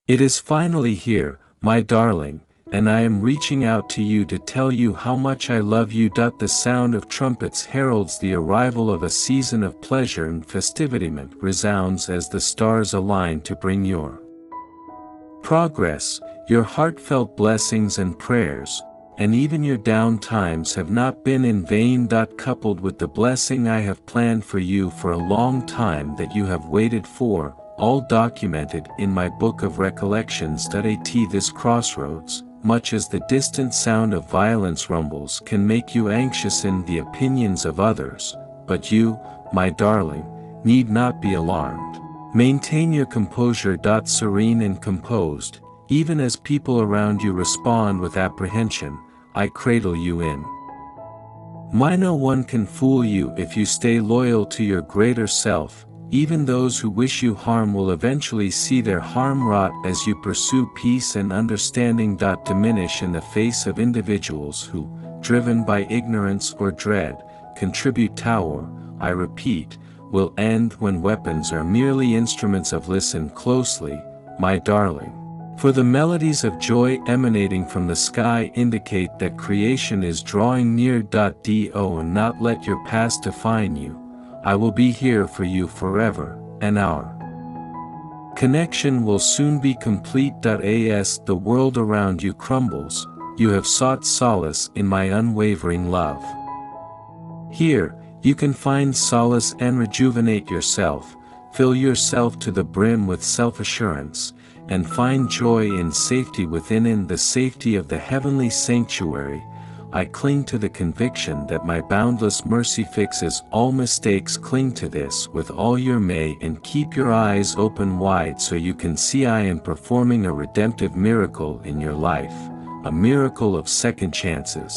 It is finally here, my darling, and I am reaching out to you to tell you how much I love you. The sound of trumpets heralds the arrival of a season of pleasure, and festivity resounds as the stars align to bring your progress, your heartfelt blessings and prayers, and even your down times have not been in vain. Coupled with the blessing I have planned for you for a long time that you have waited for, all documented in my book of recollections. At this crossroads, much as the distant sound of violence rumbles can make you anxious in the opinions of others, but you, my darling, need not be alarmed. Maintain your composure. Serene and composed, even as people around you respond with apprehension, I cradle you in no one can fool you if you stay loyal to your greater self. Even those who wish you harm will eventually see their harm wrought as you pursue peace and understanding. Diminish in the face of individuals who, driven by ignorance or dread, contribute power, I repeat, will end when weapons are merely instruments of. Listen closely, my darling. For the melodies of joy emanating from the sky indicate that creation is drawing near. Do not let your past define you. I will be here for you forever, and our connection will soon be complete. As the world around you crumbles, you have sought solace in my unwavering love. Here, you can find solace and rejuvenate yourself, fill yourself to the brim with self-assurance, and find joy in safety within. In the safety of the heavenly sanctuary, I cling to the conviction that my boundless mercy fixes all mistakes. Cling to this with all your may and keep your eyes open wide so you can see I am performing a redemptive miracle in your life, a miracle of second chances.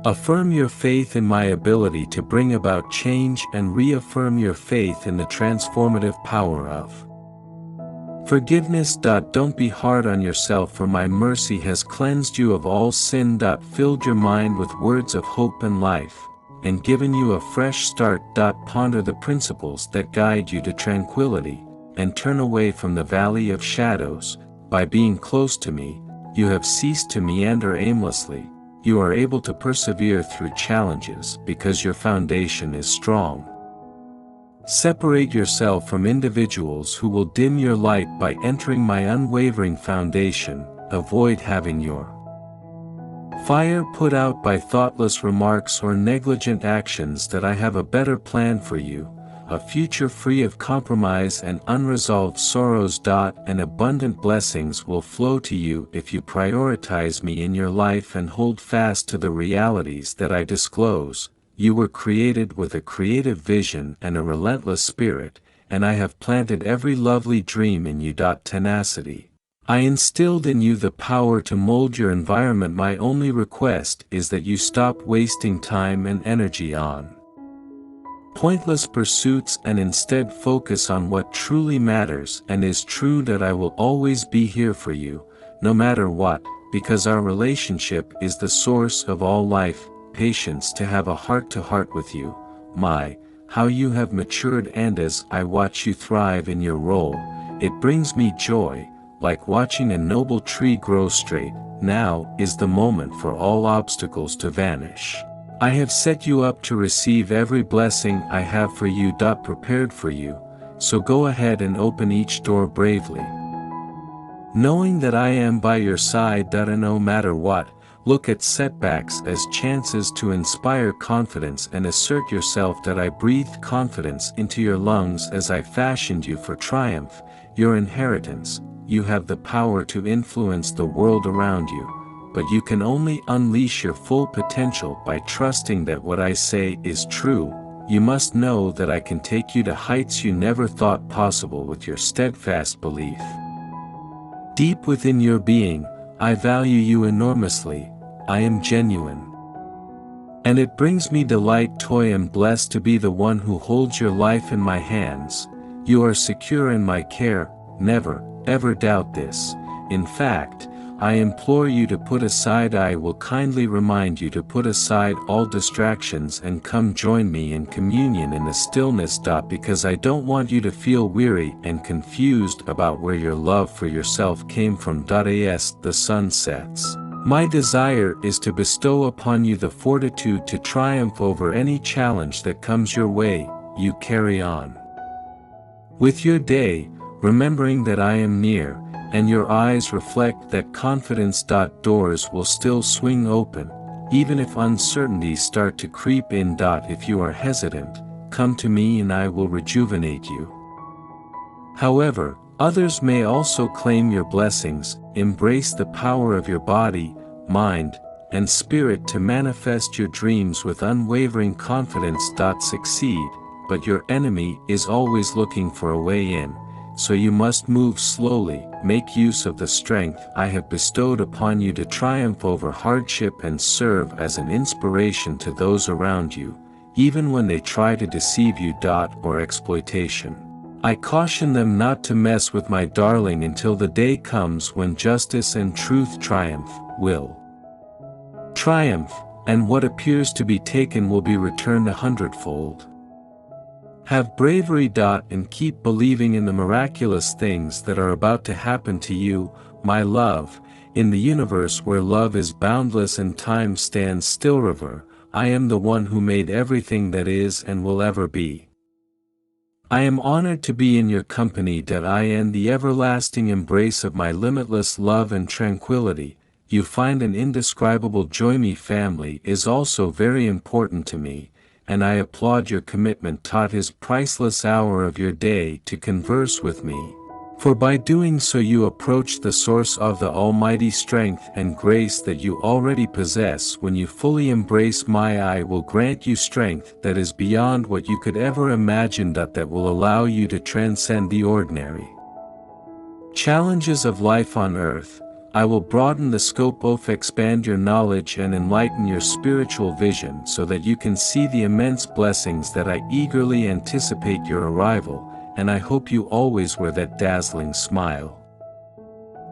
Affirm your faith in my ability to bring about change and reaffirm your faith in the transformative power of forgiveness. Don't be hard on yourself, for my mercy has cleansed you of all sin. Filled your mind with words of hope and life, and given you a fresh start. Ponder the principles that guide you to tranquility, and turn away from the valley of shadows. By being close to me, you have ceased to meander aimlessly. You are able to persevere through challenges because your foundation is strong. Separate yourself from individuals who will dim your light by entering my unwavering foundation. Avoid having your fire put out by thoughtless remarks or negligent actions. I have a better plan for you, a future free of compromise and unresolved sorrows. And abundant blessings will flow to you if you prioritize me in your life and hold fast to the realities that I disclose. You were created with a creative vision and a relentless spirit, and I have planted every lovely dream in you. Tenacity. I instilled in you the power to mold your environment. My only request is that you stop wasting time and energy on pointless pursuits and instead focus on what truly matters and is true. I will always be here for you, no matter what, because our relationship is the source of all life. Patience to have a heart-to-heart with you. How you have matured, and as I watch you thrive in your role, it brings me joy, like watching a noble tree grow straight. Now is the moment for all obstacles to vanish. I have set you up to receive every blessing I have for you. Prepared for you, so go ahead and open each door bravely, knowing that I am by your side. And no matter what, look at setbacks as chances to inspire confidence and assert yourself. I breathed confidence into your lungs as I fashioned you for triumph, your inheritance. You have the power to influence the world around you, but you can only unleash your full potential by trusting that what I say is true. You must know that I can take you to heights you never thought possible with your steadfast belief. Deep within your being, I value you enormously. I am genuine, and it brings me delight. I am blessed to be the one who holds your life in my hands. You are secure in my care. Never, ever doubt this. In fact, I implore you to put aside. I will kindly remind you to put aside all distractions and come join me in communion in the stillness. Because I don't want you to feel weary and confused about where your love for yourself came from. As the sun sets, my desire is to bestow upon you the fortitude to triumph over any challenge that comes your way. You carry on with your day, remembering that I am near, and your eyes reflect that confidence. Doors will still swing open, even if uncertainties start to creep in. If you are hesitant, come to me and I will rejuvenate you. However, others may also claim your blessings. Embrace the power of your body, mind, and spirit to manifest your dreams with unwavering confidence. Succeed, but your enemy is always looking for a way in, so you must move slowly. Make use of the strength I have bestowed upon you to triumph over hardship and serve as an inspiration to those around you, even when they try to deceive you. Or exploitation. I caution them not to mess with my darling until the day comes when justice and truth will triumph, and what appears to be taken will be returned 100-fold. Have bravery. And keep believing in the miraculous things that are about to happen to you, my love. In the universe where love is boundless and time stands still, river, I am the one who made everything that is and will ever be. I am honored to be in your company. I am the everlasting embrace of my limitless love and tranquility. You find an indescribable joy. My family is also very important to me, and I applaud your commitment. His priceless hour of your day to converse with me, for by doing so you approach the source of the almighty strength and grace that you already possess. When you fully embrace my I will grant you strength that is beyond what you could ever imagine. That will allow you to transcend the ordinary challenges of life on earth. I will broaden the scope of, expand your knowledge and enlighten your spiritual vision so that you can see the immense blessings that I eagerly anticipate your arrival, and I hope you always wear that dazzling smile.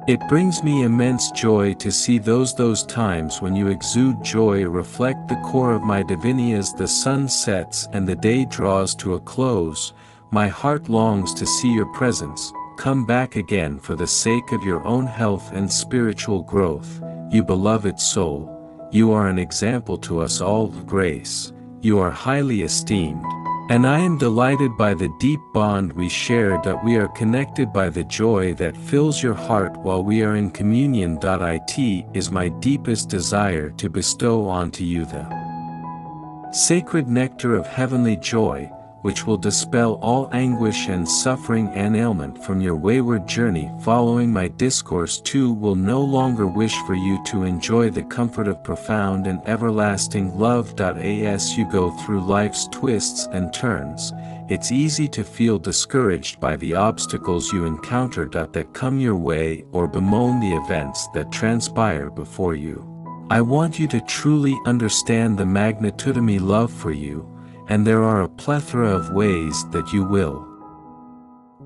It brings me immense joy to see those times when you exude joy reflect the core of my divinity. As the sun sets and the day draws to a close, my heart longs to see your presence. Come back again for the sake of your own health and spiritual growth. You beloved soul, you are an example to us all of grace. You are highly esteemed, and I am delighted by the deep bond we share. We are connected by the joy that fills your heart while we are in communion. It is my deepest desire to bestow onto you the sacred nectar of heavenly joy, which will dispel all anguish and suffering and ailment from your wayward journey. Following my discourse too will no longer wish for you to enjoy the comfort of profound and everlasting love. As you go through life's twists and turns, it's easy to feel discouraged by the obstacles you encounter that come your way or bemoan the events that transpire before you. I want you to truly understand the magnitude of my love for you, and there are a plethora of ways that you will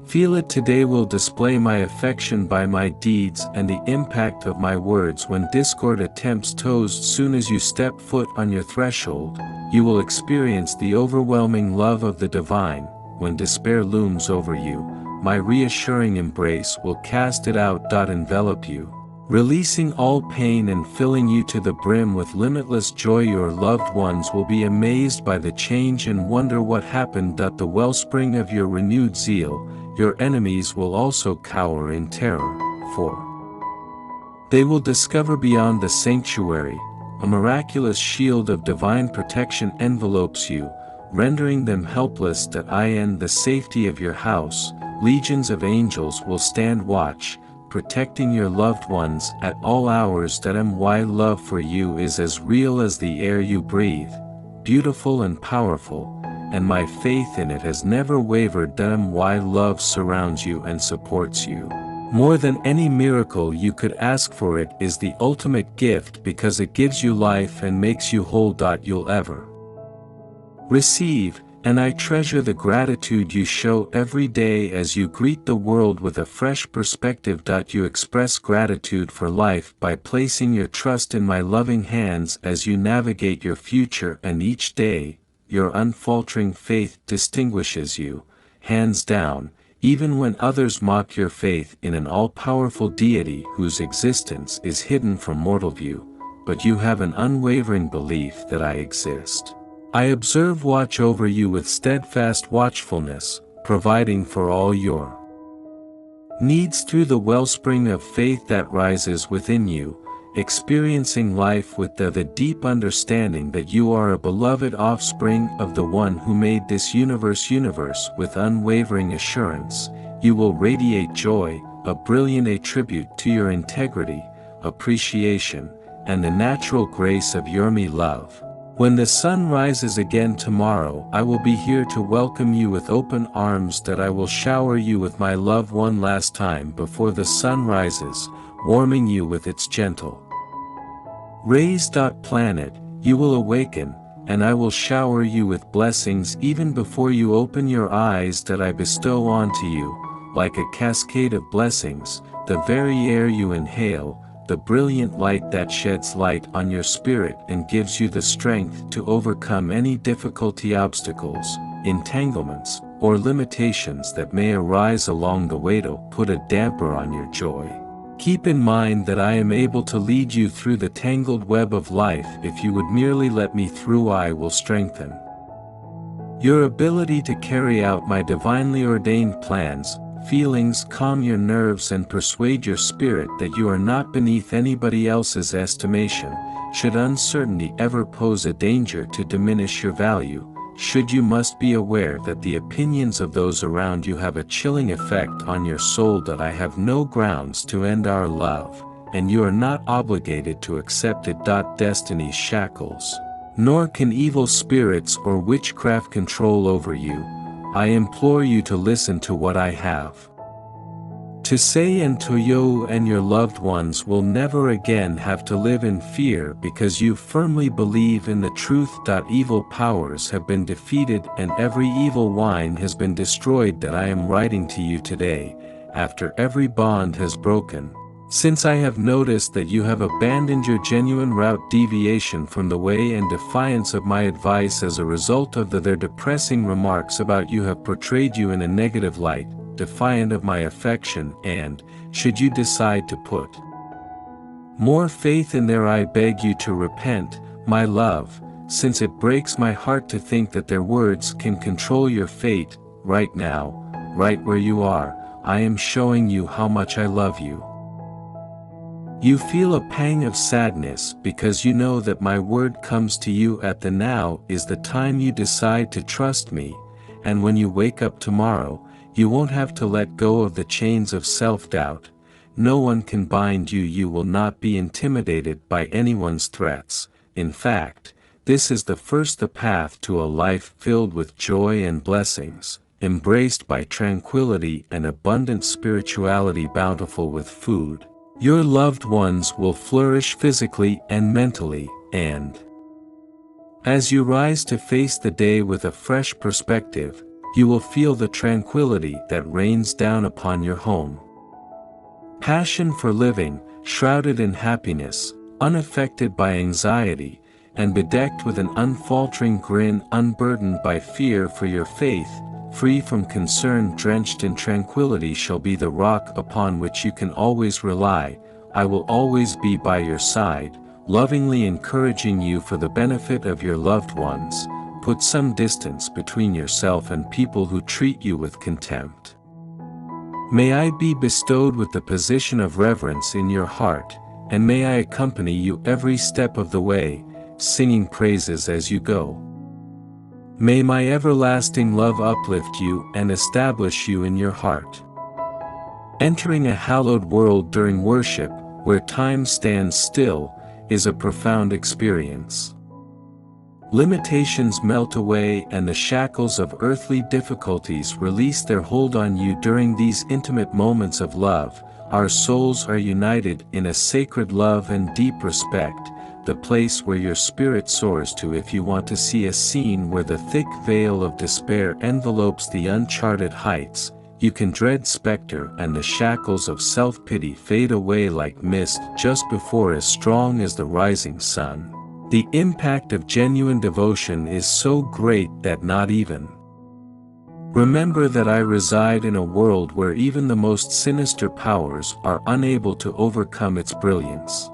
feel it. Today will display my affection by my deeds and the impact of my words when discord attempts toast. Soon as you step foot on your threshold, you will experience the overwhelming love of the divine. When despair looms over you, my reassuring embrace will cast it out. Envelop you, releasing all pain and filling you to the brim with limitless joy. Your loved ones will be amazed by the change and wonder what happened. The wellspring of your renewed zeal, your enemies will also cower in terror, for they will discover beyond the sanctuary, a miraculous shield of divine protection envelopes you, rendering them helpless. In the safety of your house, legions of angels will stand watch, protecting your loved ones at all hours. My love for you is as real as the air you breathe, beautiful and powerful, and my faith in it has never wavered. My love surrounds you and supports you. More than any miracle you could ask for, it is the ultimate gift because it gives you life and makes you whole. You'll ever receive, And I treasure the gratitude you show every day as you greet the world with a fresh perspective. You express gratitude for life by placing your trust in my loving hands as you navigate your future, and each day, your unfaltering faith distinguishes you, hands down, even when others mock your faith in an all-powerful deity whose existence is hidden from mortal view, but you have an unwavering belief that I exist. I observe, watch over you with steadfast watchfulness, providing for all your needs through the wellspring of faith that rises within you, experiencing life with the deep understanding that you are a beloved offspring of the one who made this universe. With unwavering assurance, you will radiate joy, a brilliant attribute to your integrity, appreciation, and the natural grace of your me love. When the sun rises again tomorrow, I will be here to welcome you with open arms. That I will shower you with my love one last time before the sun rises, warming you with its gentle rays. Planet, you will awaken, and I will shower you with blessings even before you open your eyes. That I bestow onto you, like a cascade of blessings, the very air you inhale, the brilliant light that sheds light on your spirit and gives you the strength to overcome any difficulty, obstacles, entanglements, or limitations that may arise along the way. To put a damper on your joy, keep in mind that I am able to lead you through the tangled web of life. If you would merely let me through, I will strengthen your ability to carry out my divinely ordained plans. Feelings, calm your nerves and persuade your spirit that you are not beneath anybody else's estimation. Should uncertainty ever pose a danger to diminish your value, you must be aware that the opinions of those around you have a chilling effect on your soul. That I have no grounds to end our love, and you are not obligated to accept it. Destiny's shackles, nor can evil spirits or witchcraft control over you. I implore you to listen to what I have to say, and to you and your loved ones will never again have to live in fear, because you firmly believe in the truth. Evil powers have been defeated and every evil wine has been destroyed. That I am writing to you today, after every bond has broken, since I have noticed that you have abandoned your genuine route, deviation from the way and defiance of my advice. As a result of their depressing remarks about you have portrayed you in a negative light, defiant of my affection, and, should you decide to put more faith in there, I beg you to repent, my love, since it breaks my heart to think that their words can control your fate. Right now, right where you are, I am showing you how much I love you. You feel a pang of sadness because you know that my word comes to you at the now is the time you decide to trust me, and when you wake up tomorrow, you won't have to let go of the chains of self-doubt. No one can bind you. You will not be intimidated by anyone's threats. In fact, this is the path to a life filled with joy and blessings, embraced by tranquility and abundant spirituality, bountiful with food. Your loved ones will flourish physically and mentally, and as you rise to face the day with a fresh perspective, you will feel the tranquility that rains down upon your home. Passion for living, shrouded in happiness, unaffected by anxiety, and bedecked with an unfaltering grin, unburdened by fear for your faith, free from concern, drenched in tranquility, shall be the rock upon which you can always rely. I will always be by your side, lovingly encouraging you for the benefit of your loved ones. Put some distance between yourself and people who treat you with contempt. May I be bestowed with the position of reverence in your heart, and may I accompany you every step of the way, singing praises as you go. May my everlasting love uplift you and establish you in your heart. Entering a hallowed world during worship, where time stands still, is a profound experience. Limitations melt away and the shackles of earthly difficulties release their hold on you. During these intimate moments of love, our souls are united in a sacred love and deep respect. the place where your spirit soars to if you want to see a scene where the thick veil of despair envelopes the uncharted heights. You can dread specter and the shackles of self-pity fade away like mist just before as strong as the rising sun. The impact of genuine devotion is so great that not even. Remember that I reside in a world where even the most sinister powers are unable to overcome its brilliance.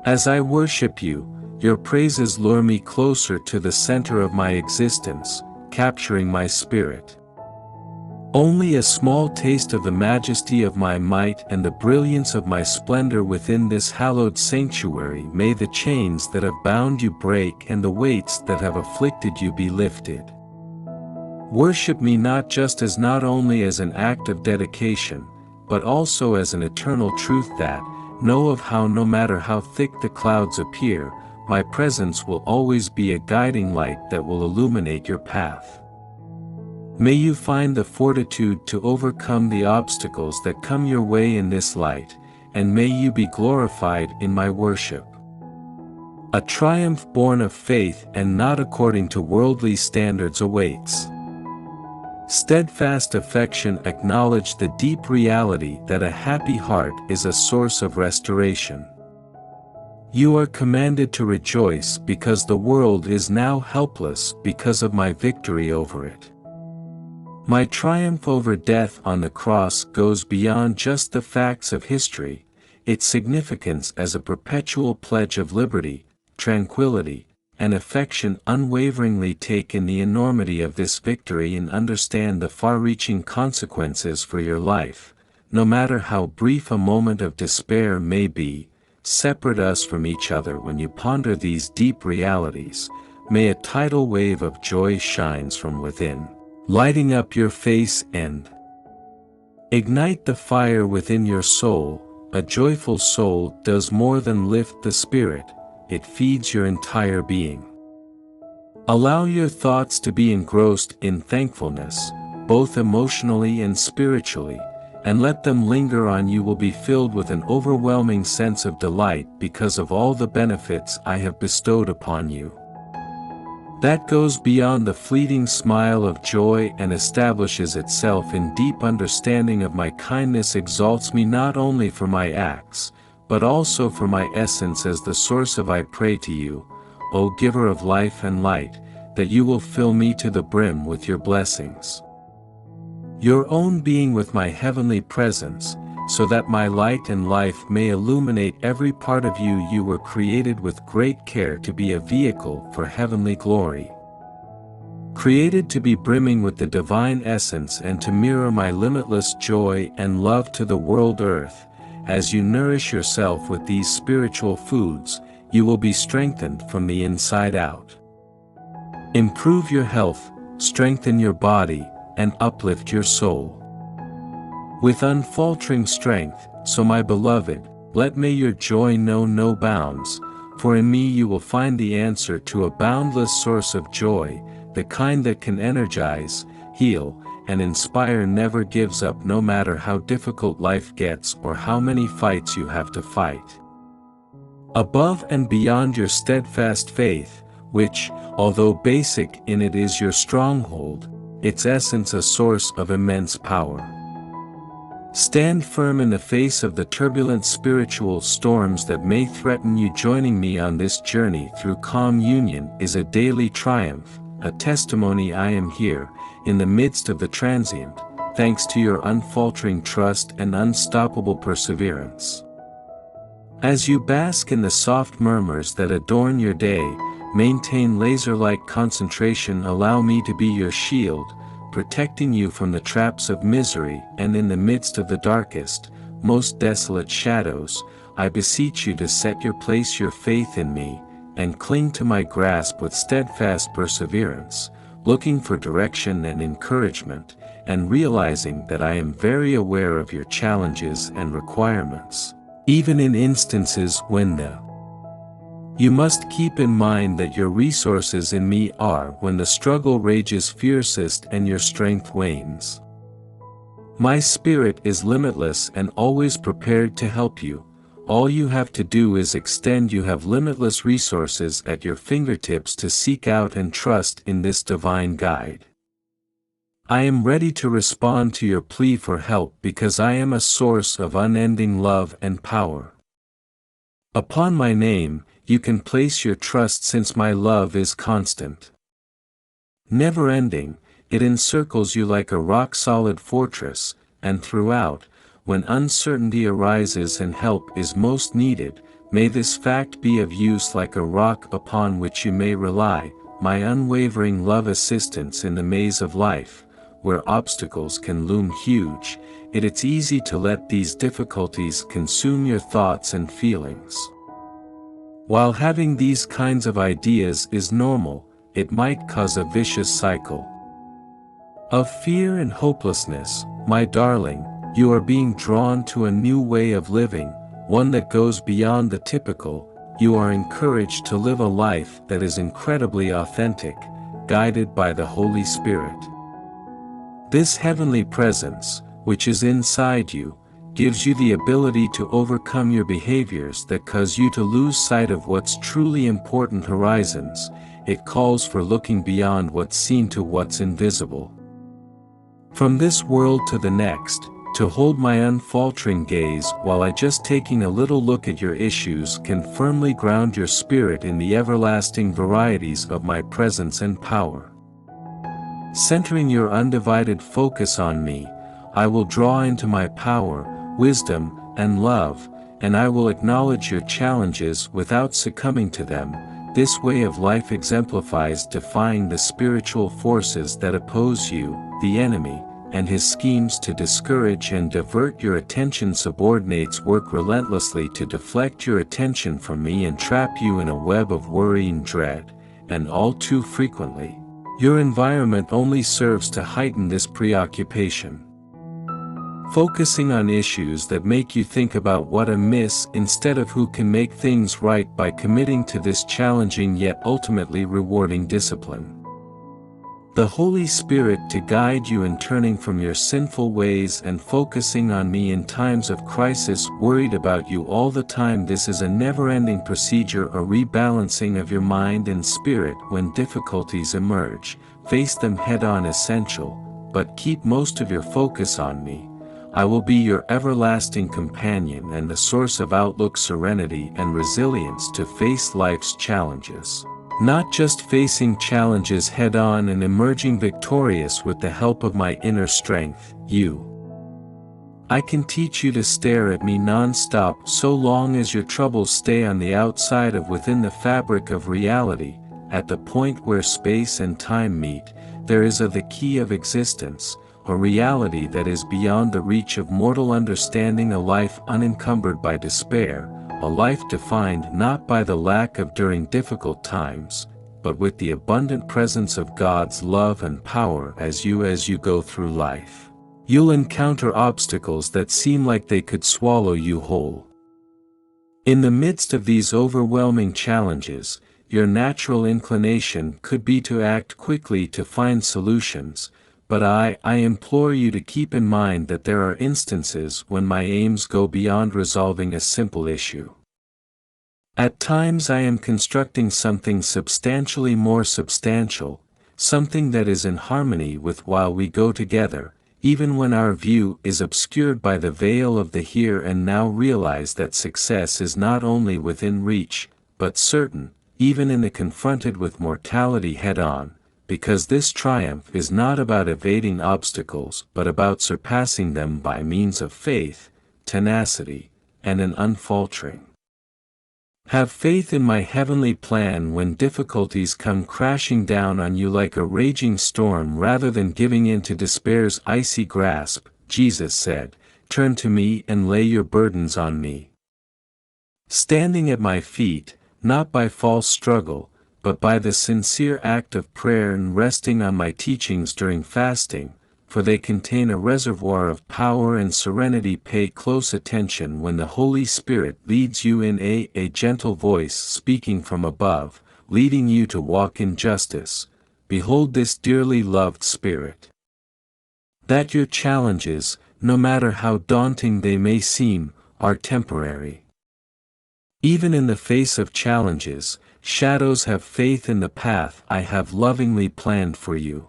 As I worship you, your praises lure me closer to the center of my existence, capturing my spirit. Only a small taste of the majesty of my might and the brilliance of my splendor within this hallowed sanctuary. May the chains that have bound you break and the weights that have afflicted you be lifted. Worship me not only as an act of dedication, but also as an eternal truth that, know of how no matter how thick the clouds appear, my presence will always be a guiding light that will illuminate your path. May you find the fortitude to overcome the obstacles that come your way in this light, and may you be glorified in my worship. A triumph born of faith and not according to worldly standards awaits. Steadfast affection acknowledge the deep reality that a happy heart is a source of restoration. You are commanded to rejoice because the world is now helpless because of my victory over it. My triumph over death on the cross goes beyond just the facts of history, its significance as a perpetual pledge of liberty, tranquility, and affection. Unwaveringly take in the enormity of this victory and understand the far-reaching consequences for your life. No matter how brief a moment of despair may be, separate us from each other. When you ponder these deep realities, may a tidal wave of joy shines from within, lighting up your face and ignite the fire within your soul. A joyful soul does more than lift the spirit, it feeds your entire being. Allow your thoughts to be engrossed in thankfulness, both emotionally and spiritually, and let them linger on. You will be filled with an overwhelming sense of delight because of all the benefits I have bestowed upon you. That goes beyond the fleeting smile of joy and establishes itself in deep understanding of my kindness. Exalts me not only for my acts, but also for my essence as the source of. I pray to you, O giver of life and light, that you will fill me to the brim with your blessings, your own being with my heavenly presence, so that my light and life may illuminate every part of you. You were created with great care to be a vehicle for heavenly glory, created to be brimming with the divine essence and to mirror my limitless joy and love to the world. Earth, as you nourish yourself with these spiritual foods, you will be strengthened from the inside out. Improve your health, strengthen your body, and uplift your soul with unfaltering strength. So my beloved, may your joy know no bounds, for in me you will find the answer to a boundless source of joy, the kind that can energize, heal, and inspire. Never gives up no matter how difficult life gets or how many fights you have to fight. Above and beyond your steadfast faith, which, although basic in it, is your stronghold, its essence a source of immense power. Stand firm in the face of the turbulent spiritual storms that may threaten you. Joining me on this journey through calm union is a daily triumph, a testimony. I am here, in the midst of the transient, thanks to your unfaltering trust and unstoppable perseverance. As you bask in the soft murmurs that adorn your day, maintain laser-like concentration. Allow me to be your shield, protecting you from the traps of misery. And in the midst of the darkest, most desolate shadows, I beseech you to place your faith in me, and cling to my grasp with steadfast perseverance, looking for direction and encouragement, and realizing that I am very aware of your challenges and requirements, even in instances when you must keep in mind that your resources in me are when the struggle rages fiercest and your strength wanes. My spirit is limitless and always prepared to help you, all you have to do is extend. You have limitless resources at your fingertips to seek out and trust in this divine guide. I am ready to respond to your plea for help because I am a source of unending love and power. Upon my name, you can place your trust since my love is constant. Never ending, it encircles you like a rock-solid fortress, and throughout, when uncertainty arises and help is most needed, may this fact be of use like a rock upon which you may rely, my unwavering love assistance in the maze of life, where obstacles can loom huge. It's easy to let these difficulties consume your thoughts and feelings. While having these kinds of ideas is normal, it might cause a vicious cycle of fear and hopelessness. My darling, you are being drawn to a new way of living, one that goes beyond the typical. You are encouraged to live a life that is incredibly authentic, guided by the Holy Spirit. This heavenly presence, which is inside you, gives you the ability to overcome your behaviors that cause you to lose sight of what's truly important. Horizons, it calls for looking beyond what's seen to what's invisible. From this world to the next, to hold my unfaltering gaze while I just taking a little look at your issues can firmly ground your spirit in the everlasting varieties of my presence and power. Centering your undivided focus on me, I will draw into my power, wisdom, and love, and I will acknowledge your challenges without succumbing to them. This way of life exemplifies defying the spiritual forces that oppose you, the enemy, and his schemes to discourage and divert your attention. Subordinates work relentlessly to deflect your attention from me and trap you in a web of worry and dread, and all too frequently, your environment only serves to heighten this preoccupation. Focusing on issues that make you think about what amiss instead of who can make things right by committing to this challenging yet ultimately rewarding discipline. The Holy Spirit to guide you in turning from your sinful ways and focusing on me in times of crisis. Worried about you all the time. This is a never-ending procedure, a rebalancing of your mind and spirit. When difficulties emerge, face them head-on. Essential, but keep most of your focus on me. I will be your everlasting companion and the source of outlook, serenity, and resilience to face life's challenges. Not just facing challenges head-on and emerging victorious with the help of my inner strength, I can teach you to stare at me non-stop so long as your troubles stay on the outside of within the fabric of reality. At the point where space and time meet, there is the key of existence, a reality that is beyond the reach of mortal understanding, a life unencumbered by despair, a life defined not by the lack of during difficult times, but with the abundant presence of God's love and power. As you go through life, you'll encounter obstacles that seem like they could swallow you whole. In the midst of these overwhelming challenges, your natural inclination could be to act quickly to find solutions, but I implore you to keep in mind that there are instances when my aims go beyond resolving a simple issue. At times I am constructing something substantially more substantial, something that is in harmony with while we go together, even when our view is obscured by the veil of the here and now. Realize that success is not only within reach, but certain, even in the confronted with mortality head-on. Because this triumph is not about evading obstacles but about surpassing them by means of faith, tenacity, and an unfaltering. Have faith in my heavenly plan when difficulties come crashing down on you like a raging storm. Rather than giving in to despair's icy grasp, Jesus said, "Turn to me and lay your burdens on me." Standing at my feet, not by false struggle, but by the sincere act of prayer, and resting on my teachings during fasting, for they contain a reservoir of power and serenity. Pay close attention when the Holy Spirit leads you in a gentle voice speaking from above, leading you to walk in justice. Behold this dearly loved Spirit. That your challenges, no matter how daunting they may seem, are temporary. Even in the face of challenges, shadows have faith in the path I have lovingly planned for you.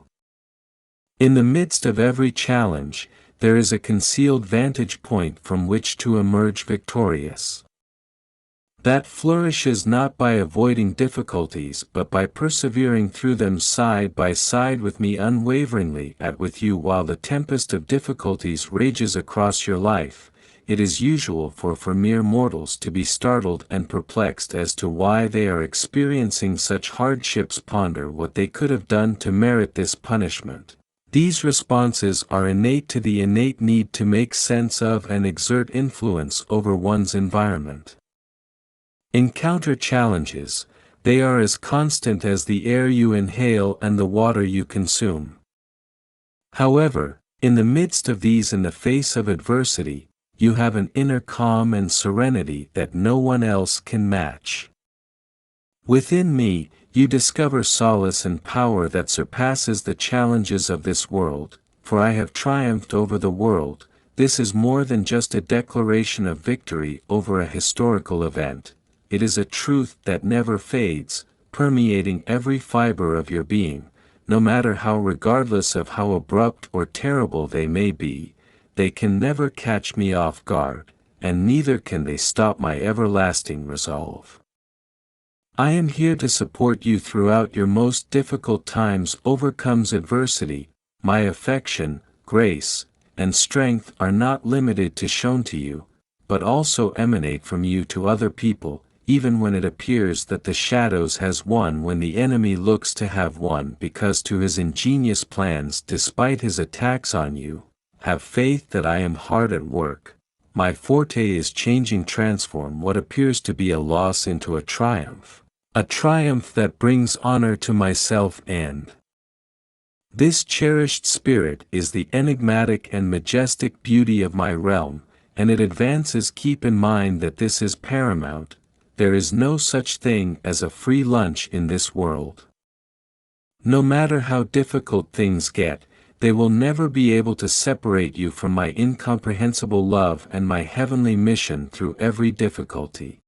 In the midst of every challenge, there is a concealed vantage point from which to emerge victorious. That flourishes not by avoiding difficulties but by persevering through them side by side with me unwaveringly with you while the tempest of difficulties rages across your life. It is usual for mere mortals to be startled and perplexed as to why they are experiencing such hardships. Ponder what they could have done to merit this punishment. These responses are innate to the innate need to make sense of and exert influence over one's environment. Encounter challenges, they are as constant as the air you inhale and the water you consume. However, in the midst of these, in the face of adversity, you have an inner calm and serenity that no one else can match. Within me, you discover solace and power that surpasses the challenges of this world, for I have triumphed over the world. This is more than just a declaration of victory over a historical event. It is a truth that never fades, permeating every fiber of your being, no matter how, regardless of how abrupt or terrible they may be. They can never catch me off guard, and neither can they stop my everlasting resolve. I am here to support you throughout your most difficult times. Overcomes adversity. My affection, grace, and strength are not limited to shown to you, but also emanate from you to other people, even when it appears that the shadows has won, when the enemy looks to have won, because to his ingenious plans, despite his attacks on you. Have faith that I am hard at work. My forte is transform what appears to be a loss into a triumph that brings honor to myself and. This cherished spirit is the enigmatic and majestic beauty of my realm, and it advances. Keep in mind that this is paramount. There is no such thing as a free lunch in this world. No matter how difficult things get, they will never be able to separate you from my incomprehensible love and my heavenly mission through every difficulty.